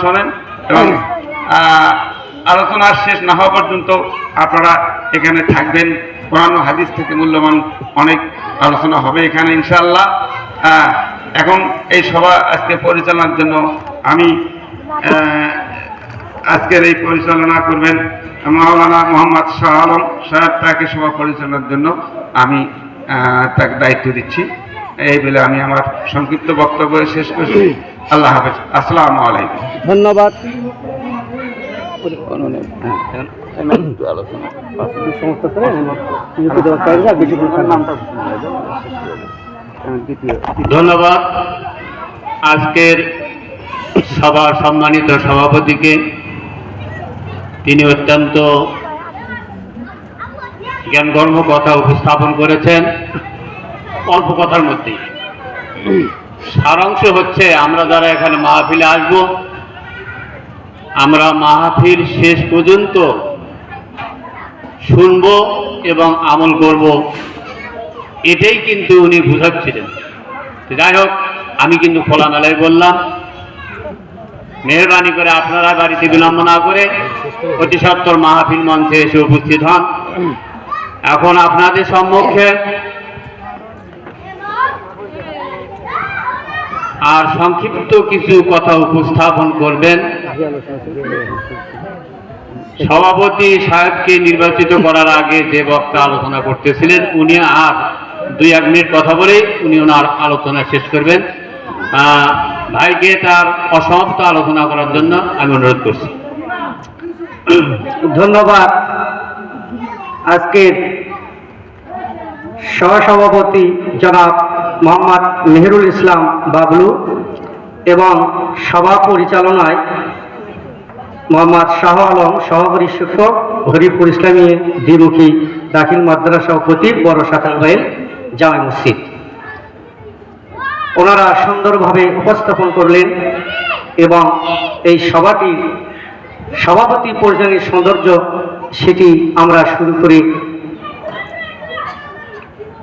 শোনেন এবং আলোচনা শেষ না হওয়া পর্যন্ত আপনারা এখানে থাকবেন। কোরআন ও হাদিস থেকে মূল্যবান অনেক আলোচনা হবে এখানে ইনশাআল্লাহ। এখন এই সভা আজকে পরিচালনার জন্য আমি আজকের এই পরিচালনা করবেন মাওলানা মোহাম্মদ শাহ আলম সাহেব, তাকে সভা পরিচালনার জন্য আমি তাকে দায়িত্ব দিচ্ছি। এই বলে আমি আমার সংক্ষিপ্ত বক্তব্য শেষ করছি। আল্লাহ হাফেজ, আসসালামু আলাইকুম। ধন্যবাদ। ধন্যবাদ আজকের সভার সম্মানিত সভাপতিকে। তিনি অত্যন্ত জ্ঞানগর্ভ কথা উপস্থাপন করেছেন অল্প কথার মধ্যেই। সারাংশ হচ্ছে, আমরা যারা এখানে মাহফিলে আসব, আমরা মাহফিল শেষ পর্যন্ত শুনব এবং আমল করব, এটাই কিন্তু উনি বুঝাচ্ছিলেন। যাই হোক, আমি কিন্তু খোলামেলায় বললাম। মেহরবানি করে আপনারা বাড়িতে বিলম্ব না করে অতি সত্বর মাহফিল মঞ্চে এসে উপস্থিত হন। এখন আপনাদের সম্মুখে আর সংক্ষিপ্ত কিছু কথা উপস্থাপন করবেন সভাপতি সাহেবকে নির্বাচিত করার আগে যে বক্তা আলোচনা করতেছিলেন, উনি আর 2-1 মিনিট কথা বলেই উনি ওনার আলোচনা শেষ করবেন। ভাইকে তার অসমাপ্ত আলোচনা করার জন্য আমি অনুরোধ করছি। ধন্যবাদ। আজকের সহসভাপতি জনাব মোহাম্মদ মেহেরুল ইসলাম বাবলু এবং সভা পরিচালনায় মোহাম্মদ শাহ আলম সহকারী শিক্ষক, হরিপুর ইসলামী দ্বিমুখী দাখিল মাদ্রাসা ও খতিব বড় সাতানগাঁও জামে মসজিদ। ওনারা সুন্দরভাবে উপস্থাপন করলেন এবং এই সভাটির সভাপতি পর্যায়ের সৌন্দর্য সেটি আমরা শুরু করি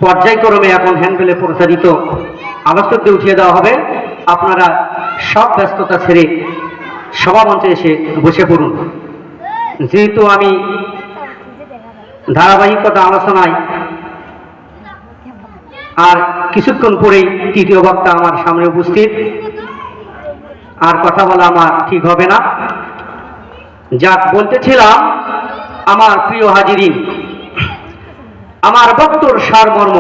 পর্যায়ক্রমে। এখন হ্যান্ডবেলে প্রচারিত আলোচককে উঠিয়ে দেওয়া হবে। আপনারা সব ব্যস্ততা ছেড়ে সভামঞ্চে এসে বসে পড়ুন। যেহেতু আমি ধারাবাহিকতা আলোচনায় আর কিছুক্ষণ পরেই তৃতীয় বক্তা আমার সামনে উপস্থিত, আর কথা বলা আমার ঠিক হবে না। যা বলতেছিলাম, আমার প্রিয় হাজিরিন, আমার বক্তব্যের সারমর্ম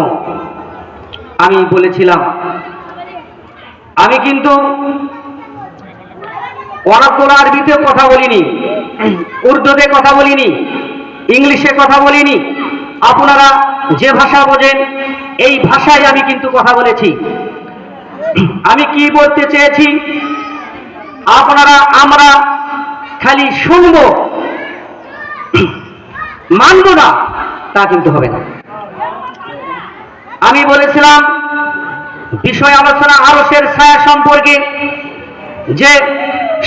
আমি বলেছিলাম, আমি কিন্তু অনর্গল আরবিতে কথা বলিনি, উর্দুতে কথা বলিনি, ইংলিশে কথা বলিনি। আপনারা যে ভাষা বোঝেন এই ভাষায় আমি কিন্তু কথা বলেছি। আমি কি বলতে চেয়েছি, আমরা খালি শুনব, মানব না, তা কিন্তু হবে না। আমি বলেছিলাম বিষয় আলোচনা আরশের ছায়া সম্পর্কে, যে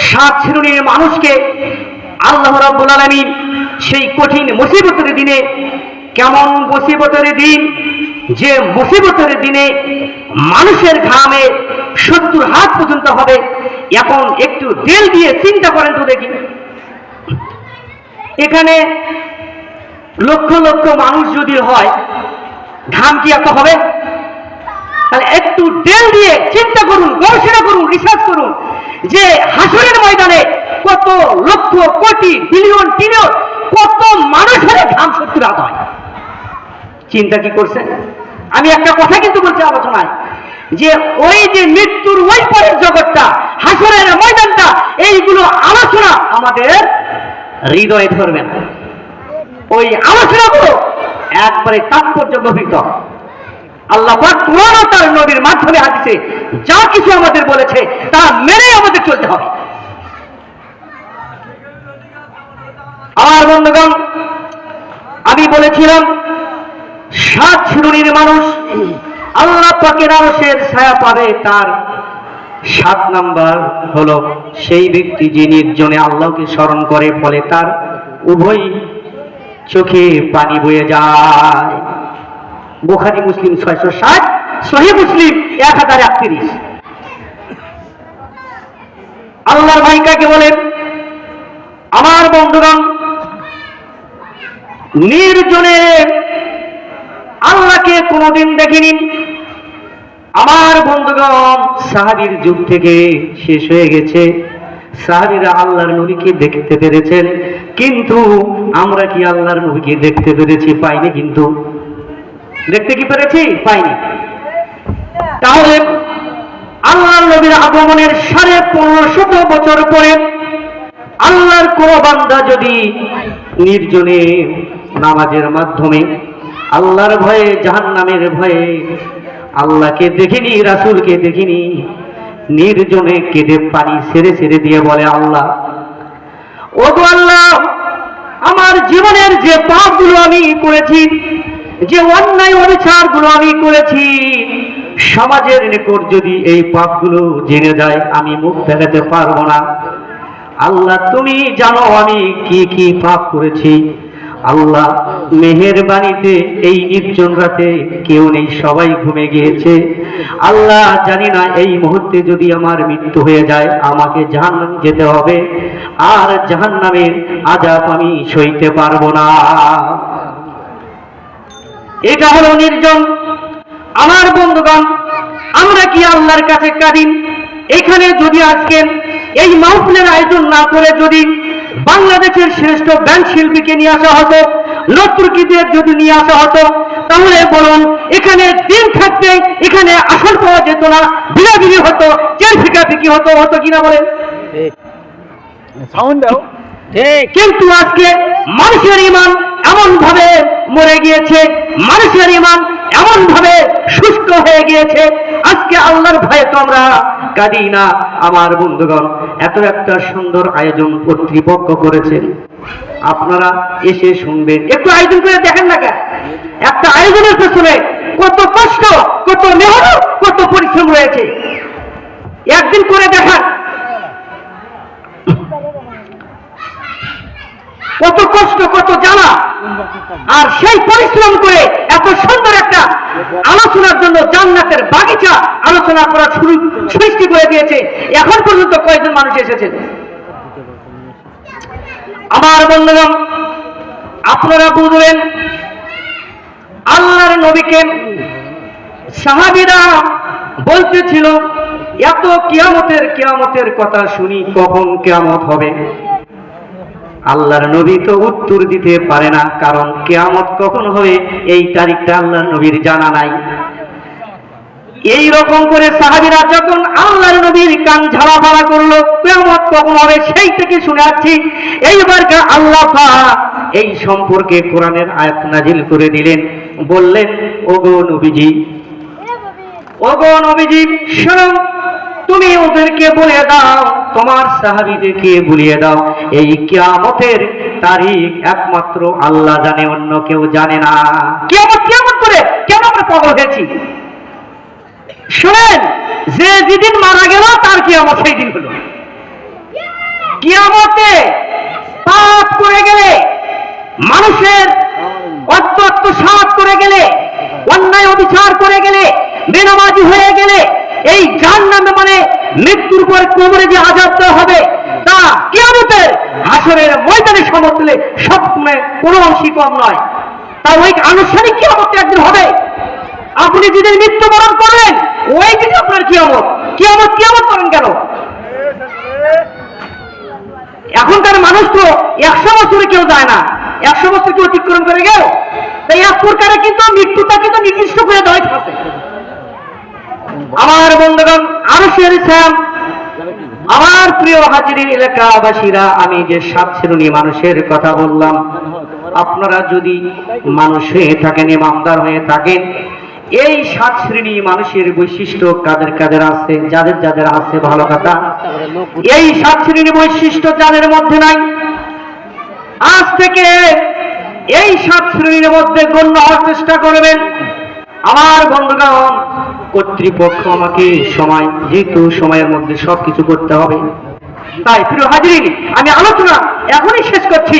7 শ্রেণীর মানুষকে আল্লাহ রাব্বুল আলামিন সেই কঠিন মুসিবতের দিনে, কেমন মুসিবতের দিন, যে মুসিবতের দিনে মানুষের ঘামে 70 হাত পর্যন্ত হবে। এখন একটু দিল দিয়ে চিন্তা করেন তো দেখি, এখানে লক্ষ লক্ষ মানুষ যদি হয়, ঘাম কি এত হবে? তাহলে একটু দিল দিয়ে চিন্তা করুন, গবেষণা করুন, রিসার্চ করুন, যে হাসরের ময়দানে কত লক্ষ কোটি বিলিয়ন ট্রিলিয়ন কত মানুষের ঘাম 70 হাত হয়। চিন্তা কি করছেন? আমি একটা কথা কিন্তু বলছি আলোচনায়, যে ওই যে মৃত্যুর ওই পরের জগৎটা, হাসরের ময়দানটা, এইগুলো আলোচনা আমাদের হৃদয়ে ধরবে না। ওই আলোচনাগুলো একবারে তাৎপর্য গভীর। আল্লাহ পাক কোরআন ও তার নবীর মাধ্যমে হাদিসে যা কিছু আমাদের বলেছে তা মেনে আমাদের চলতে হবে। আমার বন্ধুগণ, আমি বলেছিলাম 7 শ্রেণীর মানুষ আল্লাহ পাকের আরশের ছায়া পাবে। তার 7 নাম্বার হলো সেই ব্যক্তি যে নির্জনে আল্লাহকে স্মরণ করে, ফলে তার উভয় চোখে পানি বয়ে যায়। বুখারী মুসলিম 660, সহিহ মুসলিম 1038। আল্লাহর ভাই কাকে বলে? আমার বন্ধুগণ, নির্জনে আল্লাহকে কোনোদিন দেখিনি। আমার বন্ধুগণ, সাহাবীর যুগ থেকে শেষ হয়ে গেছে, সাহাবীরা আল্লাহর নবীকে দেখতে পেরেছেন, কিন্তু আমরা কি আল্লাহর নবীকে দেখতে পেরেছি? পাইনি। কিন্তু দেখতে কি পেরেছি? পাইনি। তাহলে আল্লাহর নবীর আগমনের 1550 বছর পরে আল্লাহর কোন বান্দা যদি নির্জনে নামাজের মাধ্যমে আল্লাহর ভয়ে, জাহান্নামের ভয়ে আল্লাহকে দেখিনি, রাসূলকে দেখিনি, নির্জনে কেঁদে পানি ছেড়ে ছেড়ে দিয়ে বলে, আল্লাহ, ওগো আল্লাহ, আমার জীবনের যে পাপগুলো আমি করেছি, যে অন্যায় অবিচারগুলো আমি করেছি, সমাজের নিকট যদি এই পাপগুলো জেনে যায় আমি মুখ দেখাতে পারবো না। আল্লাহ, তুমি জানো আমি কি কি পাপ করেছি। আল্লাহ, মেহেরবানিতে এই নির্জন রাতে কেউ নেই, সবাই ঘুমে গিয়েছে। আল্লাহ, জানি না এই মুহূর্তে যদি আমার মৃত্যু হয়ে যায় আমাকে জাহান্নামে যেতে হবে, আর জাহান্নামের আযাব আমি সইতে পারবো না। এটা হলো নির্জন। আমার বন্ধুগণ, আমরা কি আল্লাহর কাছে কাঁদি? এখানে যদি আজকে এই মাহফিলের আয়োজন না করে যদি বাংলাদেশের শ্রেষ্ঠ ব্যান্ড শিল্পীকে নিয়ে আসা হতো, নর্তকীদের যদি নিয়ে আসা হতো, তাহলে বলুন এখানে দিন থাকতে এখানে আসল পাওয়া যেত না, বিড়াবিড়ি হতো, চের ফিকাফিকি হতো, হতো কিনা বলেন? সাউন্ড দাও। কিন্তু আজকে মানুষের ঈমান এমন ভাবে মরে গিয়েছে, মানুষের ঈমান এমন ভাবে শুষ্ক হয়ে গিয়েছে, আজকে আল্লাহর ভয়ে তো আমরা কাঁদি না। আমার বন্ধুগণ, এত একটা সুন্দর আয়োজন কর্তৃপক্ষ করেছেন, আপনারা এসে শুনবেন। একটু আয়োজন করে দেখেন না কেন? একটা আয়োজনের পেছনে কত কষ্ট, কত মেহনত, কত পরিশ্রম রয়েছে, একদিন করে দেখান। কত কষ্ট, কত জ্বালা, আর সেই পরিশ্রম করে এত সুন্দর একটা আলোচনার জন্য জান্নাতের বাগিচা আলোচনা করার সৃষ্টি করে দিয়েছে। এখন পর্যন্ত কয়েকজন মানুষ এসেছেন। আমার বন্ধুগণ, আপনারা বুঝলেন আল্লাহর নবীকে সাহাবীরা বলতেছিল, এত কিয়ামতের কথা শুনি, কখন কিয়ামত হবে? আল্লাহর নবী তো উত্তর দিতে পারে না, কারণ কিয়ামত কখন হবে এই তারিখটা আল্লাহর নবীর জানা নাই। এই রকম করে সাহাবীরা যখন আল্লাহর নবীর কান ঝাড়াফাড়া করলো, কিয়ামত কখন হবে সেই থেকে শুনে আসছি। এইবার আল্লাহ পাক এই সম্পর্কে কোরআনের আয়াত নাজিল করে দিলেন, বললেন, ওগো নবীজি, ওগো নবীজি, শোনো, তুমি ওদেরকে বলে দাও, তোমার সাহাবীদেরকে বলিয়ে দাও, এই কিয়ামতের তারিখ একমাত্র আল্লাহ জানে, অন্য কেউ জানে না। কিয়ামত করে কেন আমরা পাগল হয়েছি? শুনেন, যে যেদিন মারা গেল তার কিয়ামত সেই দিন হলো। কিয়ামতে পাপ করে গেলে, মানুষের আত্মসাৎ করে গেলে, অন্যায় অবিচার করে গেলে, বেনামাজি হয়ে গেলে, এই জাহান্নামে মানে মৃত্যুর পর কবরে যে আযাব দেওয়া হবে, তা কিয়ামতের হাসরের ময়দানে সমতুল্য, সব কোনো অংশই কম নয়। তা ওই আনুষ্ঠানিক কিয়ামত একদিন হবে। আপনি যেদিন মৃত্যুবরণ করবেন ওই দিন আপনার কিয়ামত করেন কেন? এখনকার মানুষ তো 100 বছরে কেউ যায় না, 100 বছর কেউ অতিক্রম করে গেল। তাই এক প্রকারে কিন্তু মৃত্যুটা কিন্তু নির্দিষ্ট করে দেওয়া আছে। আমার বন্ধুগণ, আরশের ছায়া, আমার প্রিয় হাজিরিন এলাকাবাসীরা, আমি যে 7 শ্রেণী মানুষের কথা বললাম, আপনারা যদি মানুষ হয়ে থাকেন, ইমানদার হয়ে থাকেন, এই 7 শ্রেণী মানুষের বৈশিষ্ট্য কাদের কাদের আছে? যাদের আছে ভালো কথা। এই 7 শ্রেণীর বৈশিষ্ট্য যাদের মধ্যে নাই, আজ থেকে এই 7 শ্রেণীর মধ্যে গণ্য হওয়ার চেষ্টা করবেন। আমার বন্ধুগণ, কর্তৃপক্ষ আমাকে যেহেতু সময়ের মধ্যে সবকিছু করতে হবে, তাই প্রিয় হাজিরিন, আমি আলোচনা এখনই শেষ করছি।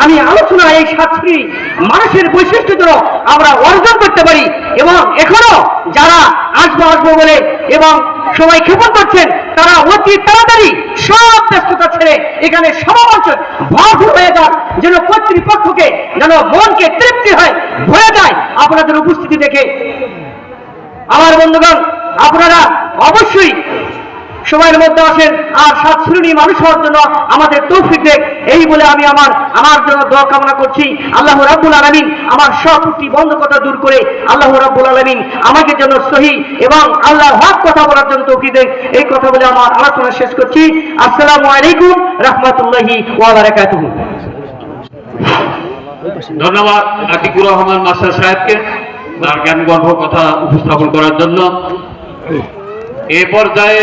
আমি আলোচনা এই 7 শ্রেণী মানুষের বৈশিষ্ট্য যেন আমরা অর্জন করতে পারি, এবং এখনো যারা আসবো বলে এবং সবাই ক্ষেপণ করছেন, তারা অতি তাড়াতাড়ি সব ব্যস্ততা ছেড়ে এখানে সমামঞ্চ ভরপুর হয়ে যান, যেন কর্তৃপক্ষকে যেন মনকে তৃপ্তি হয় ভরে যায় আপনাদের উপস্থিতি দেখে। আমার বন্ধুগণ, আপনারা অবশ্যই সময়ের মধ্যে আসেন আর 7 শ্রেণী মানুষ হওয়ার জন্য আমাদের তৌফিক দেন, এই বলে আমি আমার জন্য দোয়া কামনা করছি। আল্লাহ রাব্বুল আলামিন আমার সব ত্রুটি বন্ধকতা দূর করে আল্লাহ রাব্বুল আলামিন আমাকে যেন সহি এবং আল্লাহর হক কথা বলার জন্য তৌফিক দেন। এই কথা বলে আমার আলোচনা শেষ করছি। আসসালামু আলাইকুম রাহমাতুল্লাহি ওয়া বারাকাতুহু। ধন্যবাদ আতিকুর রহমান মাস্টার সাহেবকে তার জ্ঞানগর্ভ কথা উপস্থাপন করার জন্য। এ পর্যায়ে